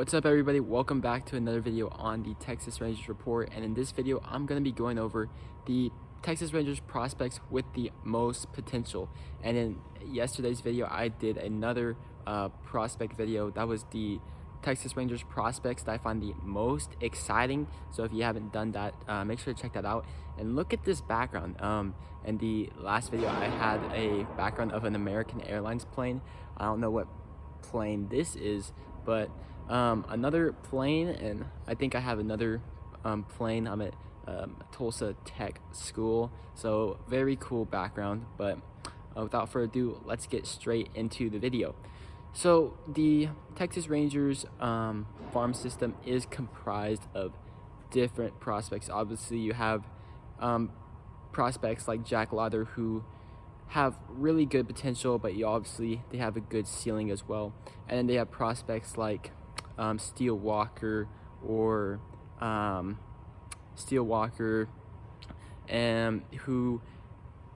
What's up, everybody? Welcome back to another video on the Texas Rangers report, and in this video I'm going to be going over the Texas Rangers prospects with the most potential. And in yesterday's video I did another prospect video. That was the Texas Rangers prospects that I find the most exciting. So if you haven't done that, make sure to check that out. And look at this background. In the last video I had a background of an American Airlines plane. I don't know what plane this is, but another plane, and I think I have another plane. I'm at Tulsa Tech School, so very cool background. But without further ado, let's get straight into the video. So the Texas Rangers farm system is comprised of different prospects. Obviously you have prospects like Jack Lauder who have really good potential, but they have a good ceiling as well. And then they have prospects like Steele Walker, who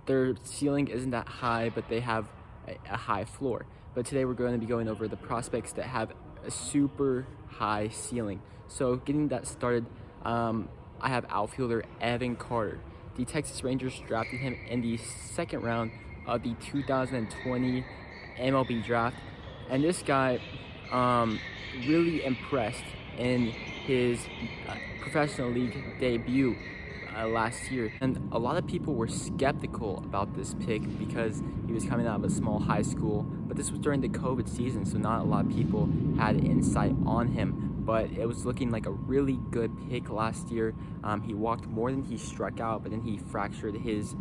their ceiling isn't that high, but they have a high floor. But today we're going to be going over the prospects that have a super high ceiling. So getting that started, I have outfielder Evan Carter. The Texas Rangers drafted him in the second round of the 2020 MLB draft, and this guy really impressed in his professional league debut last year. And a lot of people were skeptical about this pick because he was coming out of a small high school, but this was during the COVID season, so not a lot of people had insight on him. But it was looking like a really good pick last year. He walked more than he struck out, but then he fractured his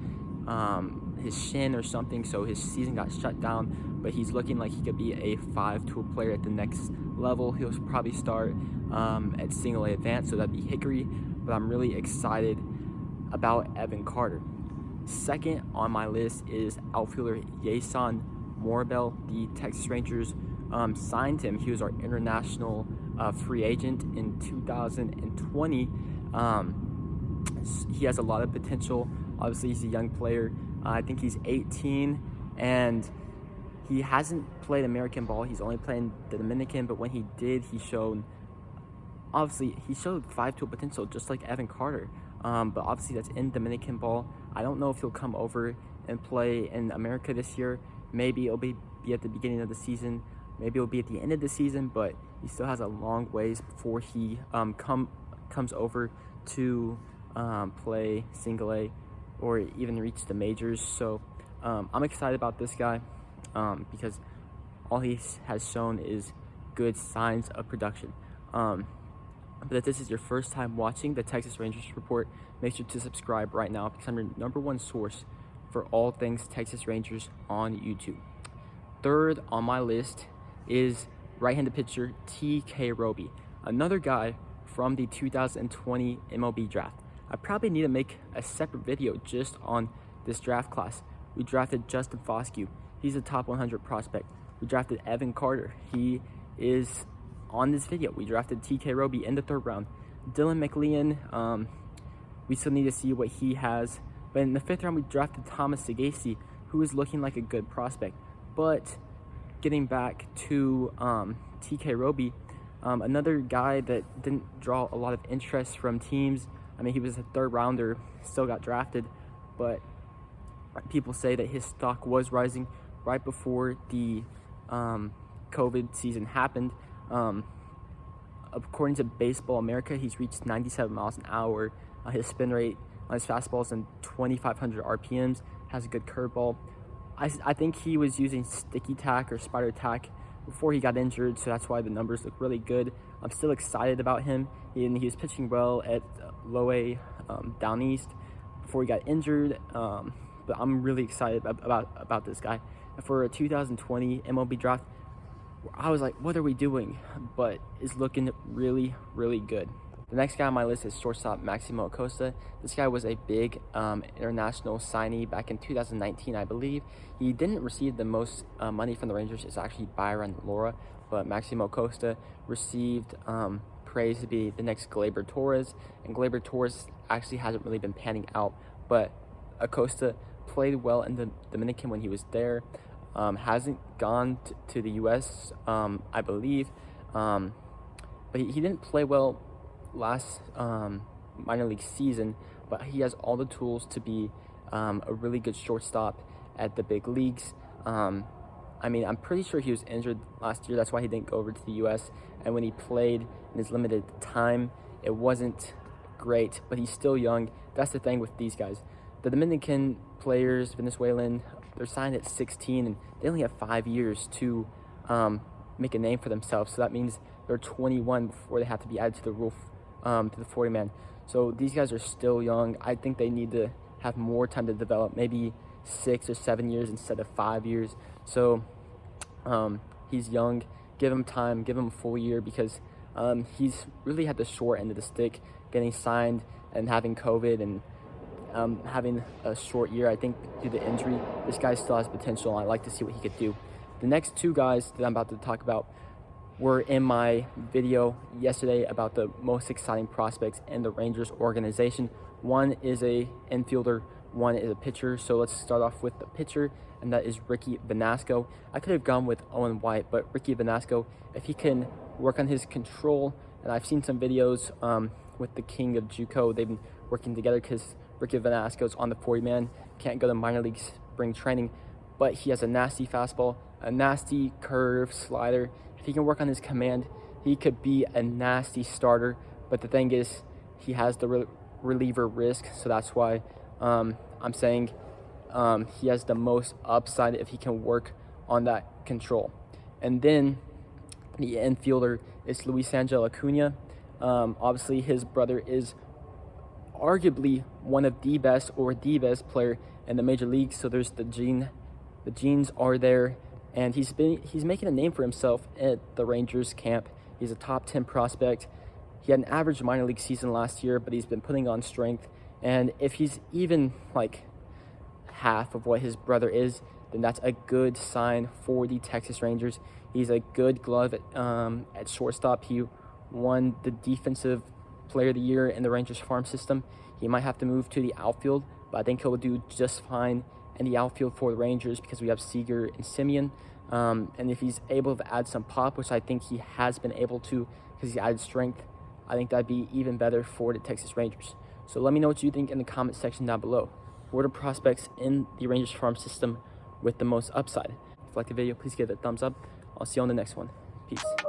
shin or something, so his season got shut down. But he's looking like he could be a 5-tool player at the next level. He'll probably start at single A advanced, so that'd be Hickory. But I'm really excited about Evan Carter. Second on my list is outfielder Yason Morabel. The Texas Rangers signed him. He was our international free agent in 2020. He has a lot of potential. Obviously he's a young player. I think he's 18, and he hasn't played American ball. He's only playing the Dominican, but when he did, he showed 5-tool potential, just like Evan Carter. But obviously that's in Dominican ball. I don't know if he'll come over and play in America this year. Maybe it'll be at the beginning of the season. Maybe it'll be at the end of the season, but he still has a long ways before he comes over to play single A or even reach the majors. So I'm excited about this guy because all he has shown is good signs of production. But if this is your first time watching the Texas Rangers report, make sure to subscribe right now because I'm your #1 source for all things Texas Rangers on YouTube. Third on my list is right-handed pitcher TK Roby, another guy from the 2020 MLB draft. I probably need to make a separate video just on this draft class. We drafted Justin Foscue. He's a top 100 prospect. We drafted Evan Carter. He is on this video. We drafted TK Roby in the third round. Dylan McLean, we still need to see what he has. But in the fifth round, we drafted Thomas Sagasi, who is looking like a good prospect. But getting back to TK Roby, another guy that didn't draw a lot of interest from teams. I mean, he was a third rounder, still got drafted, but people say that his stock was rising right before the COVID season happened. According to Baseball America, he's reached 97 miles an hour. His spin rate on his fastball is in 2,500 RPMs, has a good curveball. I think he was using sticky tack or spider tack before he got injured, so that's why the numbers look really good. I'm still excited about him, and he was pitching well at low A down east before he got injured. But I'm really excited about this guy. For a 2020 MLB draft, I was like, what are we doing? But it's looking really, really good. The next guy on my list is shortstop Maxi Costa. This guy was a big international signee back in 2019, I believe. He didn't receive the most money from the Rangers. It's actually Byron Laura, but Maxi Costa received praise to be the next Gleyber Torres, and Gleyber Torres actually hasn't really been panning out, but Acosta played well in the Dominican when he was there. Hasn't gone to the U.S., I believe. but he didn't play well last minor league season, but he has all the tools to be a really good shortstop at the big leagues. I mean, I'm pretty sure he was injured last year. That's why he didn't go over to the U.S. And when he played in his limited time, it wasn't great, but he's still young. That's the thing with these guys. The Dominican players, Venezuelan, they're signed at 16, and they only have 5 years to make a name for themselves. So that means they're 21 before they have to be added to the rule, to the 40-man. So these guys are still young. I think they need to have more time to develop, maybe 6 or 7 years instead of 5 years. So he's young. Give him time, give him a full year, because he's really had the short end of the stick, getting signed and having COVID and having a short year. I think due to injury, this guy still has potential. I'd like to see what he could do. The next two guys that I'm about to talk about were in my video yesterday about the most exciting prospects in the Rangers organization. One is a infielder, one is a pitcher. So let's start off with the pitcher, and that is Ricky Vanasco. I could have gone with Owen White, but Ricky Vanasco, if he can work on his control, and I've seen some videos with the king of JUCO, they've been working together because Ricky Vanasco's on the 40-man, can't go to minor league spring training, but he has a nasty fastball, a nasty curve slider. If he can work on his command, he could be a nasty starter. But the thing is, he has the reliever risk, so that's why I'm saying he has the most upside if he can work on that control. And then the infielder is Luis Angel Acuna. Obviously, his brother is arguably one of the best or the best player in the major leagues. So there's the genes are there, and he's making a name for himself at the Rangers camp. He's a top 10 prospect. He had an average minor league season last year, but he's been putting on strength. And if he's even like half of what his brother is, then that's a good sign for the Texas Rangers. He's a good glove at shortstop. He won the defensive player of the year in the Rangers farm system. He might have to move to the outfield, but I think he'll do just fine in the outfield for the Rangers because we have Seager and Simeon. And if he's able to add some pop, which I think he has been able to because he added strength, I think that'd be even better for the Texas Rangers. So let me know what you think in the comment section down below. What are the prospects in the Rangers farm system with the most upside? If you like the video, please give it a thumbs up. I'll see you on the next one. Peace.